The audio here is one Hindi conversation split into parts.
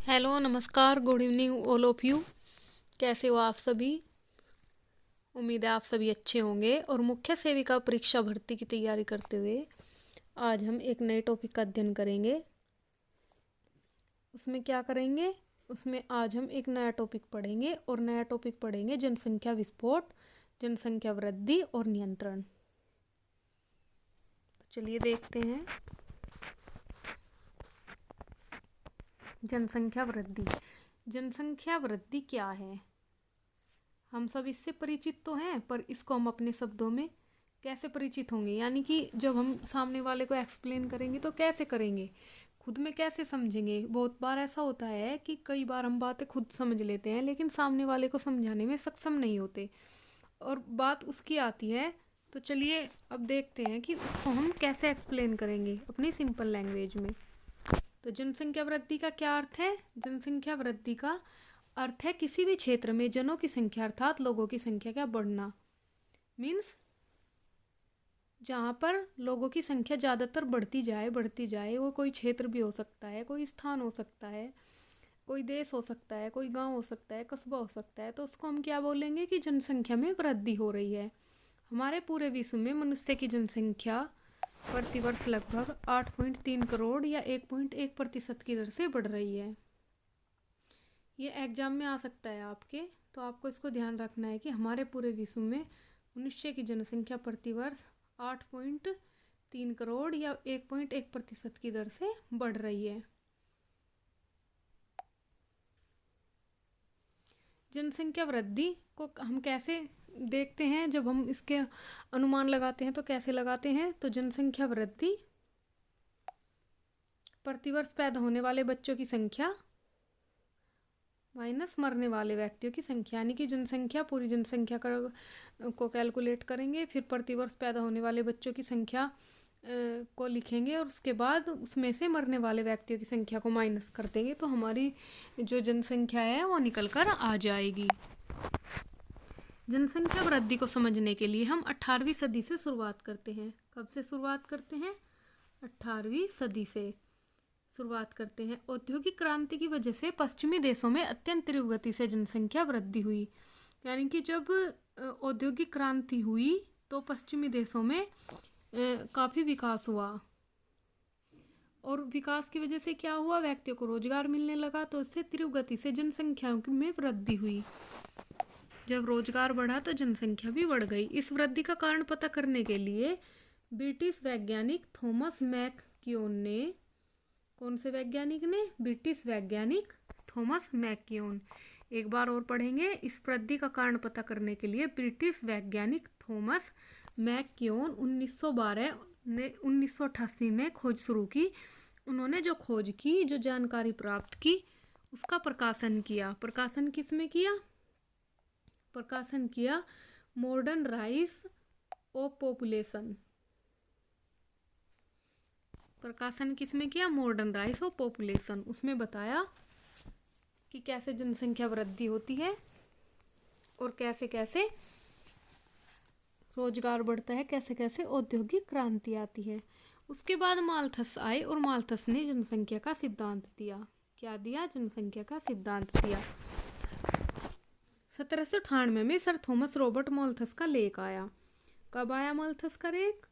हेलो, नमस्कार, good evening all of you. कैसे हो आप सभी? उम्मीद है आप सभी अच्छे होंगे। और मुख्य सेविका परीक्षा भर्ती की तैयारी करते हुए आज हम एक नए टॉपिक का अध्ययन करेंगे। उसमें क्या करेंगे? उसमें आज हम एक नया टॉपिक पढ़ेंगे और नया टॉपिक पढ़ेंगे जनसंख्या विस्फोट, जनसंख्या वृद्धि और नियंत्रण। तो चलिए देखते हैं। जनसंख्या वृद्धि। जनसंख्या वृद्धि क्या है? हम सब इससे परिचित तो हैं, पर इसको हम अपने शब्दों में कैसे परिचित होंगे? यानी कि जब हम सामने वाले को एक्सप्लेन करेंगे तो कैसे करेंगे, खुद में कैसे समझेंगे? बहुत बार ऐसा होता है कि कई बार हम बातें खुद समझ लेते हैं लेकिन सामने वाले को समझाने में सक्षम नहीं होते और बात उसकी आती है। तो चलिए अब देखते हैं कि उसको हम कैसे एक्सप्लेन करेंगे अपनी सिंपल लैंग्वेज में। तो जनसंख्या वृद्धि का क्या अर्थ है? जनसंख्या वृद्धि का अर्थ है किसी भी क्षेत्र में जनों की संख्या अर्थात लोगों की संख्या का बढ़ना। मीन्स जहाँ पर लोगों की संख्या ज़्यादातर बढ़ती जाए, वो कोई क्षेत्र भी हो सकता है, कोई स्थान हो सकता है, कोई देश हो सकता है, कोई गांव हो सकता है, कस्बा हो सकता है। तो उसको हम क्या बोलेंगे कि जनसंख्या में वृद्धि हो रही है। हमारे पूरे विश्व में मनुष्य की जनसंख्या प्रतिवर्ष लगभग 8.3 करोड़ या 1.1% की दर से बढ़ रही है। ये एग्जाम में आ सकता है आपके, तो आपको इसको ध्यान रखना है कि हमारे पूरे विश्व में मनुष्य की जनसंख्या प्रतिवर्ष 8.3 करोड़ या 1.1% की दर से बढ़ रही है। जनसंख्या वृद्धि को हम कैसे देखते हैं? जब हम इसके अनुमान लगाते हैं तो कैसे लगाते हैं? तो जनसंख्या वृद्धि प्रतिवर्ष पैदा होने वाले बच्चों की संख्या माइनस मरने वाले व्यक्तियों की संख्या, यानी कि जनसंख्या पूरी जनसंख्या को कैलकुलेट करेंगे, फिर प्रतिवर्ष पैदा होने वाले बच्चों की संख्या को लिखेंगे और उसके बाद उसमें से मरने वाले व्यक्तियों की संख्या को माइनस कर देंगे, तो हमारी जो जनसंख्या है वो निकल कर आ जाएगी। जनसंख्या वृद्धि को समझने के लिए हम 18वीं सदी से शुरुआत करते हैं। कब से शुरुआत करते हैं? 18वीं सदी से शुरुआत करते हैं। औद्योगिक क्रांति की वजह से पश्चिमी देशों में अत्यंत तीव्र गति से जनसंख्या वृद्धि हुई। यानी कि जब औद्योगिक क्रांति हुई तो पश्चिमी देशों में काफ़ी विकास हुआ और विकास की वजह से क्या हुआ? व्यक्तियों को रोजगार मिलने लगा, तो इससे तीव्र गति से जनसंख्या में वृद्धि हुई। जब रोजगार बढ़ा तो जनसंख्या भी बढ़ गई। इस वृद्धि का कारण पता करने के लिए ब्रिटिश वैज्ञानिक थॉमस मैककियोन ने, कौन से वैज्ञानिक ने? ब्रिटिश वैज्ञानिक थॉमस मैककियोन। एक बार और पढ़ेंगे। इस वृद्धि का कारण पता करने के लिए ब्रिटिश वैज्ञानिक थॉमस मैककियोन 1988 में खोज शुरू की। उन्होंने जो खोज की, जो जानकारी प्राप्त की, उसका प्रकाशन किया। प्रकाशन किस में किया? प्रकाशन किया मॉडर्न राइज ऑफ पॉपुलेशन। प्रकाशन किसमें किया? Modern rise of population. उसमें बताया कि कैसे जनसंख्या वृद्धि होती है और कैसे कैसे रोजगार बढ़ता है, कैसे कैसे औद्योगिक क्रांति आती है। उसके बाद माल्थस आए और माल्थस ने जनसंख्या का सिद्धांत दिया। क्या दिया? जनसंख्या का सिद्धांत दिया। 1798 में सर थॉमस रॉबर्ट माल्थस का लेख आया। कब आया माल्थस का लेख?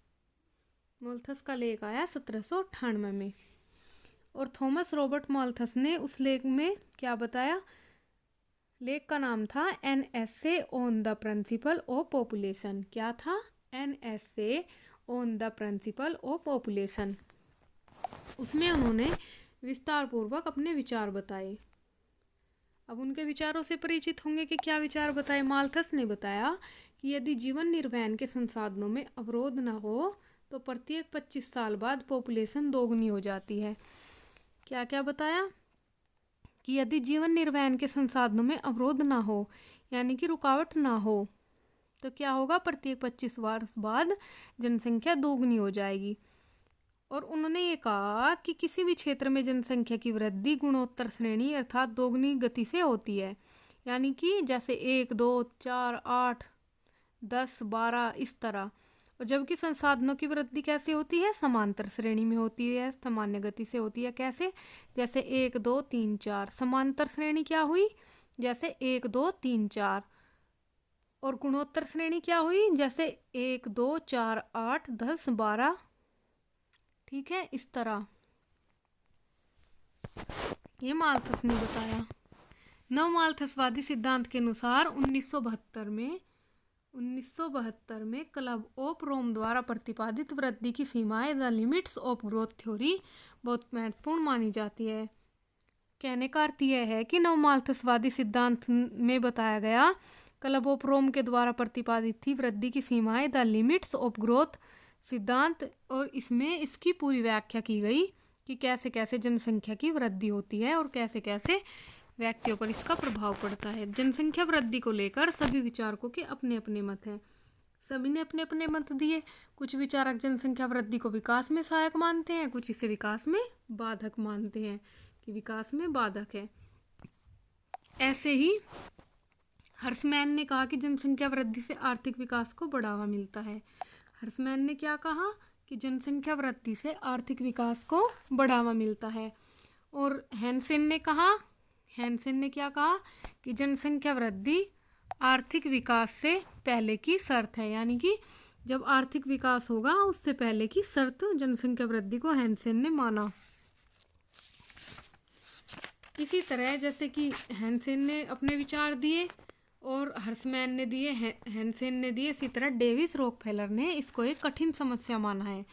माल्थस का लेख आया 1798 में। और थॉमस रॉबर्ट माल्थस ने उस लेख में क्या बताया? लेख का नाम था an essay on the principle of population. क्या था? An essay on the principle of population. उसमें उन्होंने विस्तार पूर्वक अपने विचार बताए। अब उनके विचारों से परिचित होंगे कि क्या विचार बताए। माल्थस ने बताया कि यदि जीवन निर्वहन के संसाधनों में अवरोध न हो तो प्रत्येक 25 साल बाद पॉपुलेशन दोगुनी हो जाती है। क्या क्या बताया? कि यदि जीवन निर्वहन के संसाधनों में अवरोध ना हो, यानी कि रुकावट ना हो, तो क्या होगा? प्रत्येक 25 वर्ष बाद जनसंख्या दोगुनी हो जाएगी। और उन्होंने ये कहा कि किसी भी क्षेत्र में जनसंख्या की वृद्धि गुणोत्तर श्रेणी अर्थात दोगुनी गति से होती है। यानी कि जैसे 1, 2, 4, 8, 10, 12 इस तरह। और जबकि संसाधनों की वृद्धि कैसे होती है, समांतर श्रेणी में होती है, सामान्य गति से होती है। कैसे? जैसे 1 2 3 4। समांतर श्रेणी क्या हुई? जैसे 1 2 3 4। और गुणोत्तर श्रेणी क्या हुई? जैसे 1 2 4 8 10 12। ठीक है, इस तरह ये माल्थस ने बताया। नव माल्थसवादी सिद्धांत के अनुसार 1972 में क्लब ऑफ रोम द्वारा प्रतिपादित वृद्धि की सीमाएं the limits of growth theory बहुत महत्वपूर्ण मानी जाती है। कहने का अर्थ यह है कि नव माल्थसवादी सिद्धांत में बताया गया क्लब ऑफ रोम के द्वारा प्रतिपादित थी वृद्धि की सीमाएं द लिमिट्स ऑफ ग्रोथ सिद्धांत, और इसमें इसकी पूरी व्याख्या की गई कि कैसे कैसे जनसंख्या की वृद्धि होती है और कैसे कैसे व्यक्तियों पर इसका प्रभाव पड़ता है। जनसंख्या वृद्धि को लेकर सभी विचारकों के अपने अपने मत हैं। सभी ने अपने अपने मत दिए। कुछ विचारक जनसंख्या वृद्धि को विकास में सहायक मानते हैं, कुछ इसे विकास में बाधक मानते हैं कि विकास में बाधक है। ऐसे ही हर्समैन ने कहा कि जनसंख्या वृद्धि से आर्थिक विकास को बढ़ावा मिलता है। हर्समैन ने क्या कहा कि जनसंख्या वृद्धि से आर्थिक विकास को बढ़ावा मिलता है। और हैंसेन ने क्या कहा कि जनसंख्या वृद्धि आर्थिक विकास से पहले की शर्त है, यानी कि जब आर्थिक विकास होगा उससे पहले की शर्त जनसंख्या वृद्धि को हैंसेन ने माना। इसी तरह जैसे कि हैंसेन ने अपने विचार दिए और हर्समैन ने दिए, हैंसेन ने दिए, इसी तरह डेविस रॉकफेलर ने इसको एक कठिन समस्या माना है।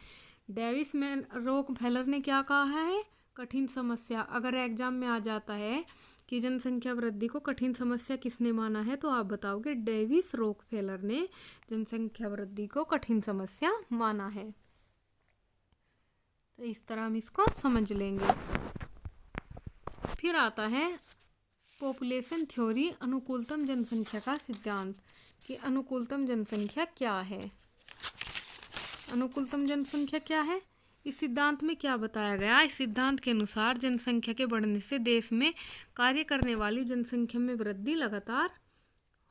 डेविस रॉकफेलर ने क्या कहा है? कठिन समस्या। अगर एग्जाम में आ जाता है कि जनसंख्या वृद्धि को कठिन समस्या किसने माना है, तो आप बताओगे डेविस रॉकफेलर ने जनसंख्या वृद्धि को कठिन समस्या माना है। तो इस तरह हम इसको समझ लेंगे। फिर आता है पॉपुलेशन थ्योरी, अनुकूलतम जनसंख्या का सिद्धांत कि अनुकूलतम जनसंख्या क्या है। अनुकूलतम जनसंख्या क्या है? इस सिद्धांत में क्या बताया गया? इस सिद्धांत के अनुसार जनसंख्या के बढ़ने से देश में कार्य करने वाली जनसंख्या में वृद्धि लगातार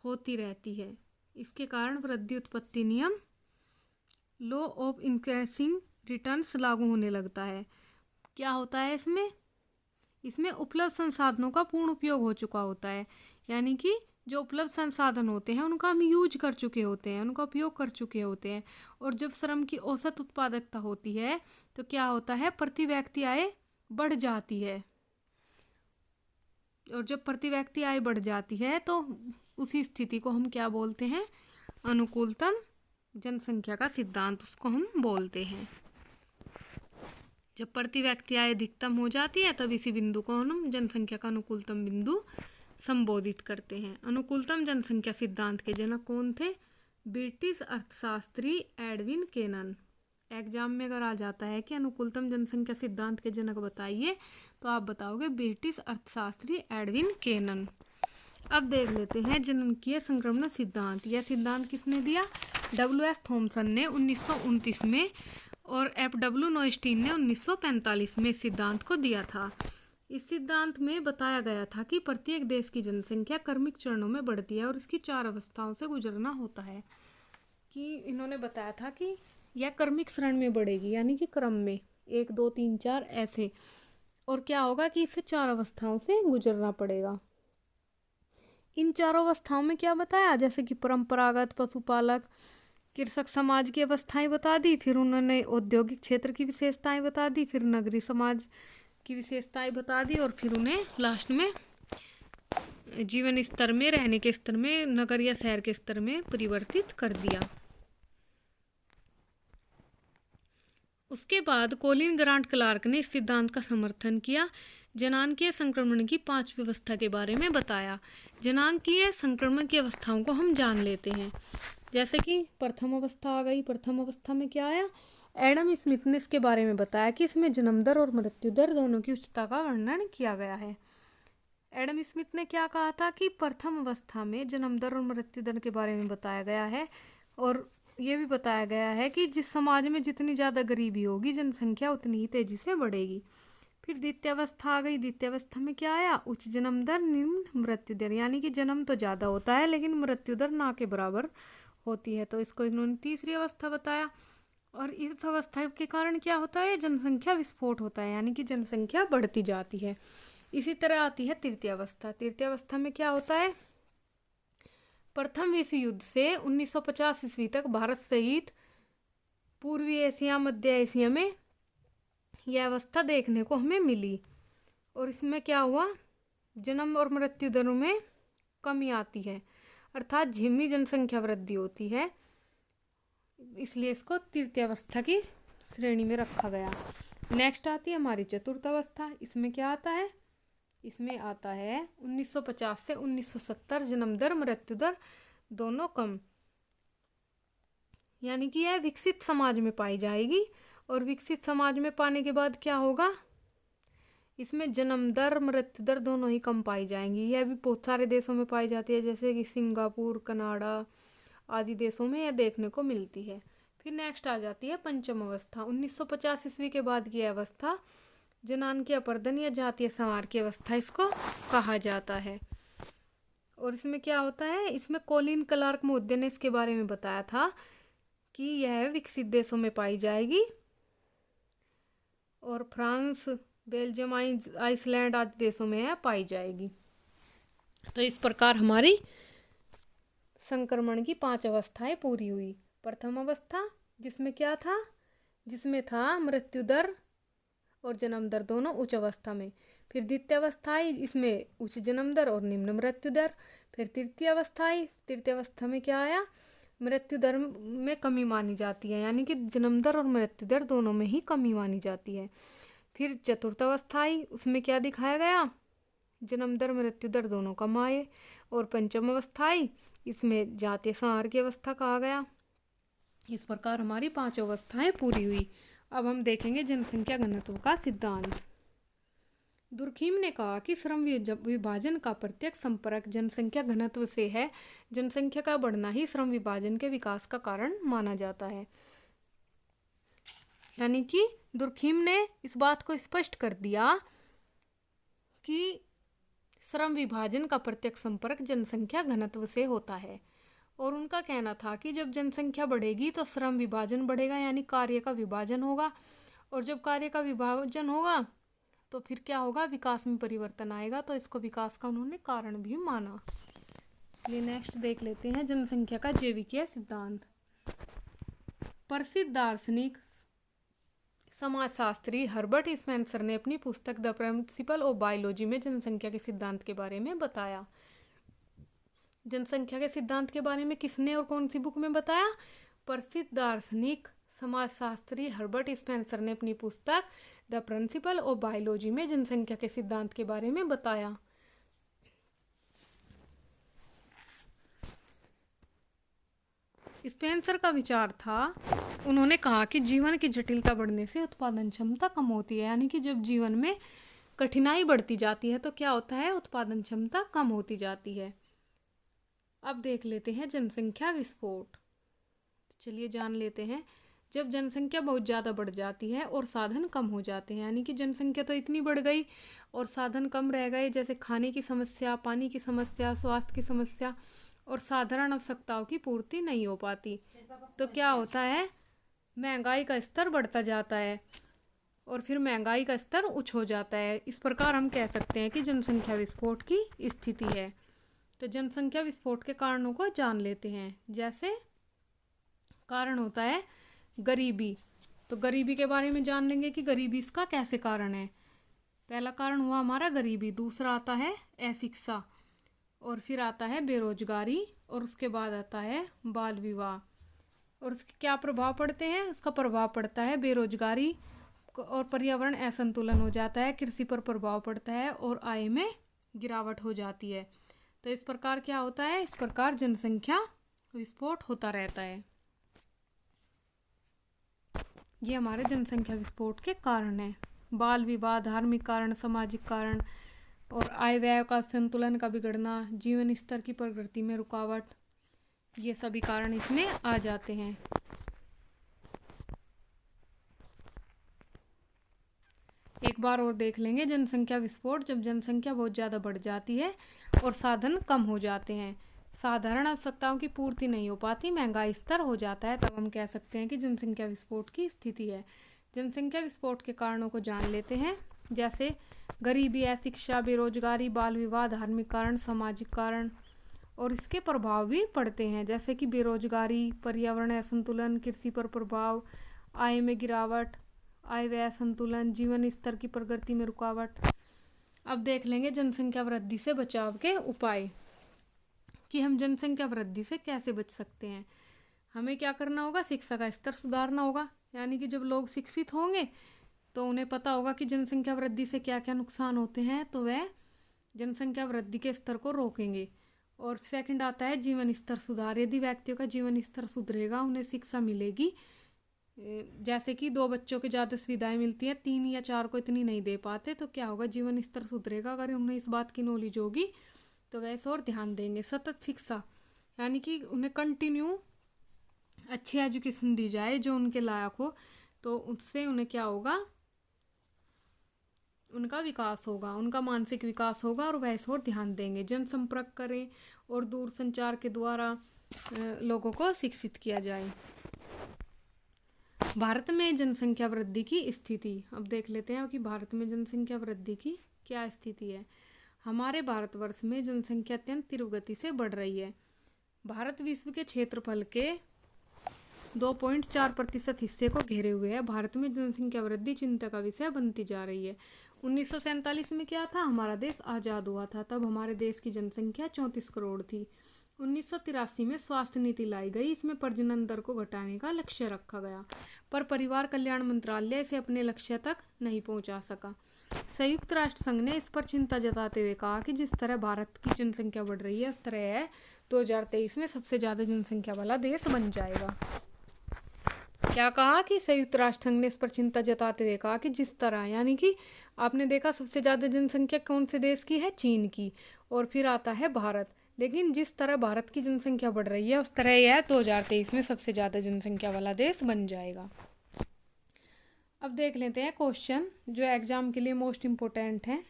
होती रहती है। इसके कारण वृद्धि उत्पत्ति नियम, लॉ ऑफ इंक्रीजिंग रिटर्न्स लागू होने लगता है। क्या होता है इसमें उपलब्ध संसाधनों का पूर्ण उपयोग हो चुका होता है, यानी कि जो उपलब्ध संसाधन होते हैं उनका हम यूज कर चुके होते हैं, उनका उपयोग कर चुके होते हैं। और जब श्रम की औसत उत्पादकता होती है तो क्या होता है? प्रति व्यक्ति आय बढ़ जाती है। और जब प्रति व्यक्ति आय बढ़ जाती है तो उसी स्थिति को हम क्या बोलते हैं? अनुकूलतम जनसंख्या का सिद्धांत उसको हम बोलते हैं। जब प्रति व्यक्ति आय अधिकतम हो जाती है तब इसी बिंदु को हम जनसंख्या का अनुकूलतम बिंदु संबोधित करते हैं। अनुकूलतम जनसंख्या सिद्धांत के जनक कौन थे? ब्रिटिश अर्थशास्त्री एडविन केनन। एग्जाम में अगर आ जाता है कि अनुकूलतम जनसंख्या सिद्धांत के जनक बताइए, तो आप बताओगे ब्रिटिश अर्थशास्त्री एडविन केनन। अब देख लेते हैं जननकीय संक्रमण सिद्धांत। यह सिद्धांत किसने दिया? W.S. थॉमसन ने 1929 में और F.W. नोइस्टीन ने 1945 में इस सिद्धांत को दिया था। इस सिद्धांत में बताया गया था कि प्रत्येक देश की जनसंख्या क्रमिक चरणों में बढ़ती है और इसकी 4 अवस्थाओं से गुजरना होता है। कि इन्होंने बताया था कि यह क्रमिक श्रेणी में बढ़ेगी, यानी कि क्रम में 1 2 3 4 ऐसे। और क्या होगा कि इसे 4 अवस्थाओं से गुजरना पड़ेगा। इन 4 अवस्थाओं में क्या बताया? जैसे कि परंपरागत, पशुपालक, कृषक समाज की अवस्थाएं बता दी, फिर उन्होंने औद्योगिक क्षेत्र की विशेषताएं बता दी, फिर नगरीय समाज की विशेषताएं बता दी, और फिर उन्हें लास्ट में जीवन स्तर में, रहने के स्तर में, नगर या शहर के स्तर में परिवर्तित कर दिया। उसके बाद कोलिन ग्रांट क्लार्क ने इस सिद्धांत का समर्थन किया। जनांकीय संक्रमण की 5 व्यवस्था के बारे में बताया। जनांकीय संक्रमण की अवस्थाओं को हम जान लेते हैं। जैसे कि प्रथम अवस्था आ गई। प्रथम अवस्था में क्या आया? एडम स्मिथ ने इसके बारे में बताया कि इसमें जन्म दर और मृत्यु दर दोनों की उच्चता का वर्णन किया गया है। एडम स्मिथ ने क्या कहा था कि प्रथम अवस्था में जन्म दर और मृत्यु दर के बारे में बताया गया है, और ये भी बताया गया है कि जिस समाज में जितनी ज़्यादा गरीबी होगी जनसंख्या उतनी ही तेजी से बढ़ेगी। फिर द्वितीय अवस्था आ गई। द्वितीय अवस्था में क्या आया? उच्च जन्म दर, निम्न मृत्यु दर, यानी कि जन्म तो ज़्यादा होता है लेकिन मृत्यु दर ना के बराबर होती है। तो इसको इन्होंने तीसरी अवस्था बताया। और इस अवस्था के कारण क्या होता है, जनसंख्या विस्फोट होता है, यानी कि जनसंख्या बढ़ती जाती है। इसी तरह आती है तृतीय अवस्था। तृतीय अवस्था में क्या होता है, प्रथम विश्व युद्ध से 1950 ईस्वी तक भारत सहित पूर्वी एशिया, मध्य एशिया में यह अवस्था देखने को हमें मिली। और इसमें क्या हुआ, जन्म और मृत्यु दरों में कमी आती है, अर्थात धीमी जनसंख्या वृद्धि होती है, इसलिए इसको तृतीय अवस्था की श्रेणी में रखा गया। नेक्स्ट आती है हमारी चतुर्थ अवस्था। इसमें क्या आता है, इसमें आता है 1950 से 1970 जन्म दर मृत्यु दर दोनों कम, यानी कि यह विकसित समाज में पाई जाएगी। और विकसित समाज में पाने के बाद क्या होगा, इसमें जन्म दर मृत्यु दर दोनों ही कम पाई जाएंगी। यह भी बहुत सारे देशों में पाई जाती है, जैसे कि सिंगापुर, कनाडा आदि देशों में यह देखने को मिलती है। फिर नेक्स्ट आ जाती है पंचम अवस्था। 1950 ईस्वी के बाद की अवस्था जनान अपर्दन या जातीय संवार की अवस्था इसको कहा जाता है। और इसमें क्या होता है, इसमें कोलिन क्लार्क महोदय ने इसके बारे में बताया था कि यह विकसित देशों में पाई जाएगी और फ्रांस, बेल्जियम, आइसलैंड आदि देशों में यह पाई जाएगी। तो इस प्रकार हमारी संक्रमण की 5 अवस्थाएं पूरी हुई। प्रथम अवस्था जिसमें क्या था, जिसमें था मृत्यु दर और जन्म दर दोनों उच्च अवस्था में। फिर द्वितीय अवस्था आई, इसमें उच्च जन्म दर और निम्न मृत्यु दर। फिर तृतीय अवस्था आई, तृतीय अवस्था में क्या आया, मृत्यु दर में कमी मानी जाती है, यानी कि जन्म दर और मृत्यु दर दोनों में ही कमी मानी जाती है। फिर चतुर्थ अवस्था आई, उसमें क्या दिखाया गया, जन्म दर मृत्यु दर दोनों कम आए। और पंचम अवस्था आई, इसमें जातीय संहार की अवस्था कहा गया। इस प्रकार हमारी 5 अवस्थाएं पूरी हुई। अब हम देखेंगे जनसंख्या घनत्व का सिद्धांत। दुर्खीम ने कहा कि श्रम विभाजन का प्रत्यक्ष संपर्क जनसंख्या घनत्व से है। जनसंख्या का बढ़ना ही श्रम विभाजन के विकास का कारण माना जाता है। यानी कि दुर्खीम ने इस बात को स्पष्ट कर दिया कि श्रम विभाजन का प्रत्यक्ष संपर्क जनसंख्या घनत्व से होता है। और उनका कहना था कि जब जनसंख्या बढ़ेगी तो श्रम विभाजन बढ़ेगा, यानी कार्य का विभाजन होगा। और जब कार्य का विभाजन होगा तो फिर क्या होगा, विकास में परिवर्तन आएगा। तो इसको विकास का उन्होंने कारण भी माना। ये नेक्स्ट देख लेते हैं जनसंख्या का जैविकीय सिद्धांत। प्रसिद्ध दार्शनिक समाजशास्त्री हर्बर्ट स्पेंसर ने अपनी पुस्तक द प्रिंसिपल ऑफ बायोलॉजी में जनसंख्या के सिद्धांत के बारे में बताया। जनसंख्या के सिद्धांत के बारे में किसने और कौन सी बुक में बताया, प्रसिद्ध दार्शनिक समाजशास्त्री हर्बर्ट स्पेंसर ने अपनी पुस्तक द प्रिंसिपल ऑफ बायोलॉजी में जनसंख्या के सिद्धांत के बारे में बताया। स्पेंसर का विचार था, उन्होंने कहा कि जीवन की जटिलता बढ़ने से उत्पादन क्षमता कम होती है, यानी कि जब जीवन में कठिनाई बढ़ती जाती है तो क्या होता है, उत्पादन क्षमता कम होती जाती है। अब देख लेते हैं जनसंख्या विस्फोट। चलिए जान लेते हैं। जब जनसंख्या बहुत ज़्यादा बढ़ जाती है और साधन कम हो जाते हैं, यानी कि जनसंख्या तो इतनी बढ़ गई और साधन कम रह गए, जैसे खाने की समस्या, पानी की समस्या, स्वास्थ्य की समस्या और साधारण आवश्यकताओं की पूर्ति नहीं हो पाती, तो क्या होता है, महंगाई का स्तर बढ़ता जाता है और फिर महंगाई का स्तर उच्च हो जाता है। इस प्रकार हम कह सकते हैं कि जनसंख्या विस्फोट की स्थिति है। तो जनसंख्या विस्फोट के कारणों को जान लेते हैं। जैसे कारण होता है गरीबी, तो गरीबी के बारे में जान लेंगे कि गरीबी इसका कैसे कारण है। पहला कारण हुआ हमारा गरीबी, दूसरा आता है अशिक्षा, और फिर आता है बेरोजगारी, और उसके बाद आता है बाल विवाह। और उसके क्या प्रभाव पड़ते हैं, उसका प्रभाव पड़ता है बेरोजगारी और पर्यावरण असंतुलन हो जाता है, कृषि पर प्रभाव पड़ता है और आय में गिरावट हो जाती है। तो इस प्रकार क्या होता है, इस प्रकार जनसंख्या विस्फोट होता रहता है। ये हमारे जनसंख्या विस्फोट के कारण हैं। बाल विवाह, धार्मिक कारण, सामाजिक कारण और आय व्यय का संतुलन का बिगड़ना, जीवन स्तर की प्रगति में रुकावट, ये सभी कारण इसमें आ जाते हैं। एक बार और देख लेंगे जनसंख्या विस्फोट। जब जनसंख्या बहुत ज़्यादा बढ़ जाती है और साधन कम हो जाते हैं, साधारण आवश्यकताओं की पूर्ति नहीं हो पाती, महंगाई स्तर हो जाता है, तब हम कह सकते हैं कि जनसंख्या विस्फोट की स्थिति है। जनसंख्या विस्फोट के कारणों को जान लेते हैं, जैसे गरीबी है, शिक्षा, बेरोजगारी, बाल विवाह, धार्मिक कारण, सामाजिक कारण, और इसके प्रभाव भी पड़ते हैं, जैसे कि बेरोजगारी, पर्यावरण असंतुलन, कृषि पर प्रभाव, आय में गिरावट, आय व्यय असंतुलन, जीवन स्तर की प्रगति में रुकावट। अब देख लेंगे जनसंख्या वृद्धि से बचाव के उपाय, कि हम जनसंख्या वृद्धि से कैसे बच सकते हैं। हमें क्या करना होगा, शिक्षा का स्तर सुधारना होगा, यानी कि जब लोग शिक्षित होंगे तो उन्हें पता होगा कि जनसंख्या वृद्धि से क्या क्या नुकसान होते हैं, तो वह जनसंख्या वृद्धि के स्तर को रोकेंगे। और सेकंड आता है जीवन स्तर सुधार। यदि व्यक्तियों का जीवन स्तर सुधरेगा, उन्हें शिक्षा मिलेगी, जैसे कि 2 बच्चों के ज़्यादा सुविधाएं मिलती हैं, 3 या 4 को इतनी नहीं दे पाते, तो क्या होगा, जीवन स्तर सुधरेगा। अगर उन्हें इस बात की नॉलेज होगी तो वैसे और ध्यान देंगे। सतत शिक्षा, यानी कि उन्हें कंटिन्यू अच्छी एजुकेशन दी जाए जो उनके लायक हो, तो उससे उन्हें क्या होगा, उनका विकास होगा, उनका मानसिक विकास होगा, और वैसे और ध्यान देंगे। जनसंपर्क करें और दूर संचार के द्वारा लोगों को शिक्षित किया जाए। भारत में जनसंख्या वृद्धि की स्थिति, अब देख लेते हैं कि भारत में जनसंख्या वृद्धि की क्या स्थिति है। हमारे भारतवर्ष में जनसंख्या अत्यंत तीव्र गति से बढ़ रही है। भारत विश्व के क्षेत्रफल के 2.4% हिस्से को घेरे हुए है। भारत में जनसंख्या वृद्धि चिंता का विषय बनती जा रही है। 1947 में क्या था, हमारा देश आज़ाद हुआ था, तब हमारे देश की जनसंख्या 34 करोड़ थी। 1983 में स्वास्थ्य नीति लाई गई, इसमें प्रजनन दर को घटाने का लक्ष्य रखा गया, पर परिवार कल्याण मंत्रालय इसे अपने लक्ष्य तक नहीं पहुंचा सका। संयुक्त राष्ट्र संघ ने इस पर चिंता जताते हुए कहा कि जिस तरह भारत की जनसंख्या बढ़ रही है, उस तरह 2023 में सबसे ज़्यादा जनसंख्या वाला देश बन जाएगा। क्या कहा कि संयुक्त राष्ट्र संघ ने इस पर चिंता जताते हुए कहा कि जिस तरह, यानी कि आपने देखा सबसे ज़्यादा जनसंख्या कौन से देश की है, चीन की, और फिर आता है भारत। लेकिन जिस तरह भारत की जनसंख्या बढ़ रही है, उस तरह यह 2023 में सबसे ज़्यादा जनसंख्या वाला देश बन जाएगा। अब देख लेते हैं क्वेश्चन जो एग्जाम के लिए मोस्ट इम्पोर्टेंट है,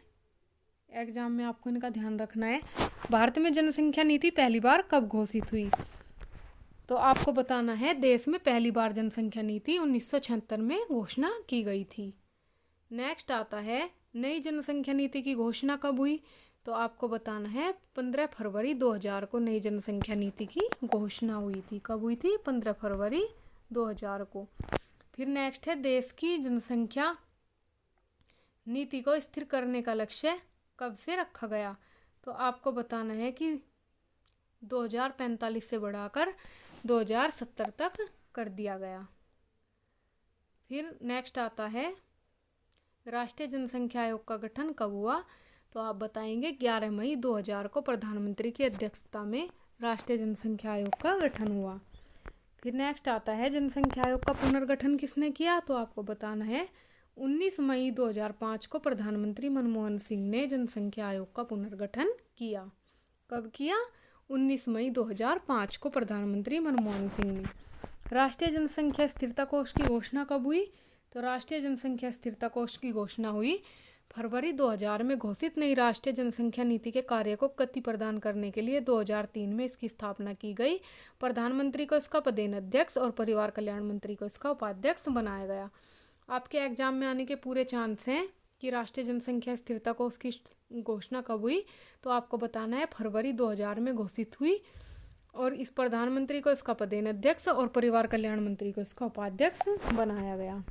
एग्जाम में आपको इनका ध्यान रखना है। भारत में जनसंख्या नीति पहली बार कब घोषित हुई, तो आपको बताना है देश में पहली बार जनसंख्या नीति 1976 में घोषणा की गई थी। नेक्स्ट आता है नई जनसंख्या नीति की घोषणा कब हुई, तो आपको बताना है 15 फरवरी 2000 को नई जनसंख्या नीति की घोषणा हुई थी। कब हुई थी, 15 फरवरी 2000 को। फिर नेक्स्ट है देश की जनसंख्या नीति को स्थिर करने का लक्ष्य कब से रखा गया, तो आपको बताना है कि 2045 से बढ़ाकर 2070 तक कर दिया गया। फिर नेक्स्ट आता है राष्ट्रीय जनसंख्या आयोग का गठन कब हुआ, तो आप बताएंगे 11 मई 2000 को प्रधानमंत्री की अध्यक्षता में राष्ट्रीय जनसंख्या आयोग का गठन हुआ। फिर नेक्स्ट आता है जनसंख्या आयोग का पुनर्गठन किसने किया, तो आपको बताना है 19 मई 2005 को प्रधानमंत्री मनमोहन सिंह ने जनसंख्या आयोग का पुनर्गठन किया। कब किया, 19 मई 2005 को प्रधानमंत्री मनमोहन सिंह ने। राष्ट्रीय जनसंख्या स्थिरता कोष की घोषणा कब हुई, तो राष्ट्रीय जनसंख्या स्थिरता कोष की घोषणा हुई फरवरी 2000 में। घोषित नई राष्ट्रीय जनसंख्या नीति के कार्य को गति प्रदान करने के लिए 2003 में इसकी स्थापना की गई। प्रधानमंत्री को इसका पदेन अध्यक्ष और परिवार कल्याण मंत्री को इसका उपाध्यक्ष बनाया गया। आपके एग्जाम में आने के पूरे चांस हैं कि राष्ट्रीय जनसंख्या स्थिरता कोष की घोषणा कब हुई, तो आपको बताना है फरवरी 2000 में घोषित हुई, और इस प्रधानमंत्री को इसका पदेन अध्यक्ष और परिवार कल्याण मंत्री को इसका उपाध्यक्ष बनाया गया।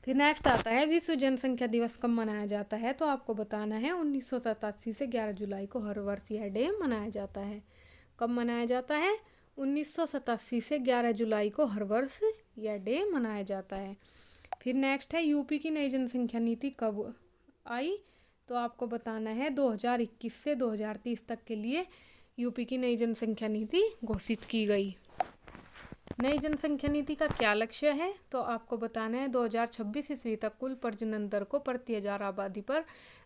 फिर नेक्स्ट आता है विश्व जनसंख्या दिवस कब मनाया जाता है, तो आपको बताना है 1987 से 11 जुलाई को हर वर्ष यह डे मनाया जाता है। कब मनाया जाता है, 1987 से 11 जुलाई को हर वर्ष यह डे मनाया जाता है। फिर नेक्स्ट है यूपी की नई जनसंख्या नीति कब आई, तो आपको बताना है 2021 से 2030 तक के लिए यूपी की नई जनसंख्या नीति घोषित की गई। नई जनसंख्या नीति का क्या लक्ष्य है, तो आपको बताना है 2026 ईस्वी तक कुल प्रजनन दर को प्रति 1000 आबादी पर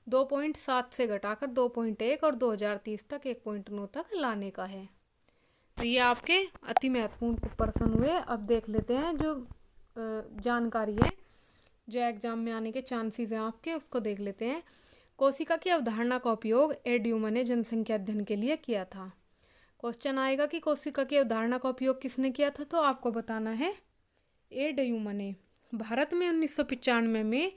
2.7 से घटाकर 2.1 और 2030 तक 1.9 तक लाने का है। तो ये आपके अति महत्वपूर्ण प्रश्न हुए। अब देख लेते हैं जो जानकारी है जो एग्जाम में आने के चांसेस हैं आपके, उसको देख लेते हैं। कोशिका की अवधारणा का उपयोग एड ह्यूमन ने जनसंख्या अध्ययन के लिए किया था। क्वेश्चन आएगा कि कोशिका की अवधारणा का उपयोग किसने किया था, तो आपको बताना है ए ड्यूमन ने। भारत में 1995 में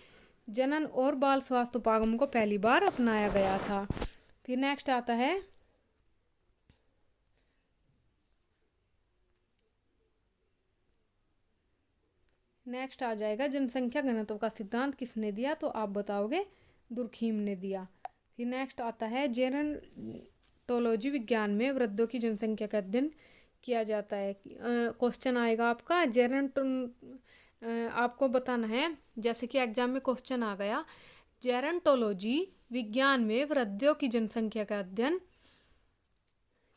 जनन और बाल स्वास्थ्य उपागम को पहली बार अपनाया गया था। फिर नेक्स्ट आता है नेक्स्ट आ जाएगा जनसंख्या घनत्व का सिद्धांत किसने दिया, तो आप बताओगे दुर्खीम ने दिया। फिर नेक्स्ट आता है जेरंटोलॉजी विज्ञान में वृद्धों की जनसंख्या का अध्ययन किया जाता है। क्वेश्चन आएगा आपका आपको बताना है, जैसे कि एग्जाम में क्वेश्चन आ गया जेरंटोलॉजी विज्ञान में वृद्धों की जनसंख्या का अध्ययन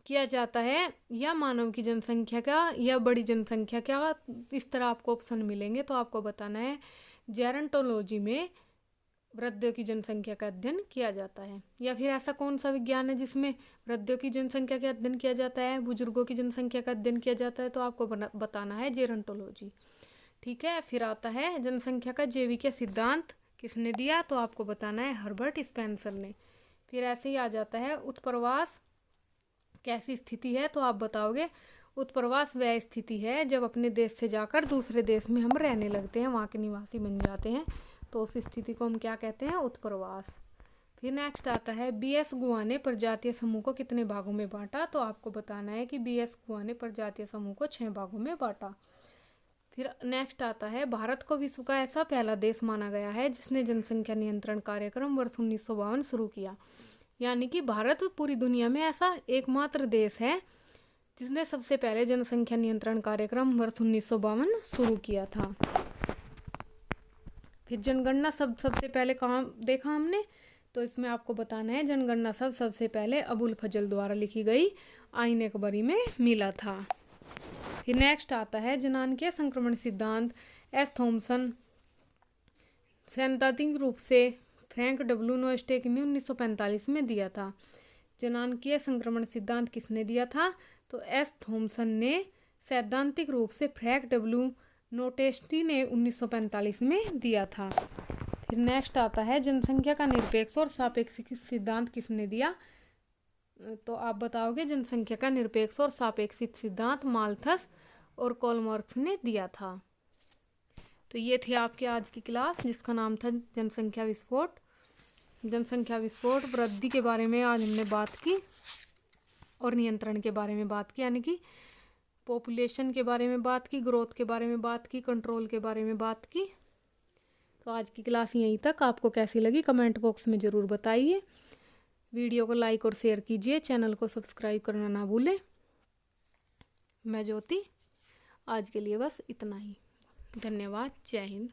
किया जाता है या मानव की जनसंख्या का या बड़ी जनसंख्या का, इस तरह आपको ऑप्शन मिलेंगे। तो आपको बताना है जेरंटोलॉजी में वृद्धों की जनसंख्या का अध्ययन किया जाता है। या फिर ऐसा कौन सा विज्ञान है जिसमें वृद्धों की जनसंख्या का अध्ययन किया जाता है, बुजुर्गों की जनसंख्या का अध्ययन किया जाता है, तो आपको बताना है जेरंटोलॉजी। ठीक है। फिर आता है जनसंख्या का जैविक सिद्धांत किसने दिया, तो आपको बताना है हर्बर्ट स्पेंसर ने। फिर ऐसे ही आ जाता है उत्प्रवास कैसी स्थिति है, तो आप बताओगे उत्प्रवास वह स्थिति है जब अपने देश से जाकर दूसरे देश में हम रहने लगते हैं, वहाँ के निवासी बन जाते हैं, तो उस स्थिति को हम क्या कहते हैं, उत्प्रवास। फिर नेक्स्ट आता है बीएस गुहा ने प्रजातीय समूह को कितने भागों में बांटा, तो आपको बताना है कि बीएस गुहा ने प्रजातीय समूह को 6 भागों में बांटा। फिर नेक्स्ट आता है भारत को विश्व का ऐसा पहला देश माना गया है जिसने जनसंख्या नियंत्रण कार्यक्रम वर्ष 1952 शुरू किया। यानी कि भारत पूरी दुनिया में ऐसा एकमात्र देश है जिसने सबसे पहले जनसंख्या नियंत्रण कार्यक्रम वर्ष 1952 शुरू किया था। फिर जनगणना शब्द सबसे पहले कहाँ देखा हमने, तो इसमें आपको बताना है जनगणना शब्द सबसे पहले अबुल फजल द्वारा लिखी गई आईन अकबरी में मिला था। फिर नेक्स्ट आता है जनांकीय संक्रमण सिद्धांत एस थॉमसन सैद्धांतिक रूप से फ्रैंक डब्ल्यू नोस्टेक ने 1945 में दिया था। जनांकीय संक्रमण सिद्धांत किसने दिया था, तो एस थॉमसन ने सैद्धांतिक रूप से फ्रैंक डब्ल्यू नोटेस्टी ने 1945 में दिया था। फिर नेक्स्ट आता है जनसंख्या का निरपेक्ष और सापेक्ष सिद्धांत किसने दिया, तो आप बताओगे जनसंख्या का निरपेक्ष और सापेक्षिक सिद्धांत माल्थस और कोलमार्क्स ने दिया था। तो ये थी आपकी आज की क्लास जिसका नाम था जनसंख्या विस्फोट। जनसंख्या विस्फोट वृद्धि के बारे में आज हमने बात की और नियंत्रण के बारे में बात की, यानी कि पॉपुलेशन के बारे में बात की, ग्रोथ के बारे में बात की, कंट्रोल के बारे में बात की। तो आज की क्लास यहीं तक। आपको कैसी लगी कमेंट बॉक्स में ज़रूर बताइए। वीडियो को लाइक और शेयर कीजिए, चैनल को सब्सक्राइब करना ना भूलें। मैं ज्योति, आज के लिए बस इतना ही। धन्यवाद। जय हिंद।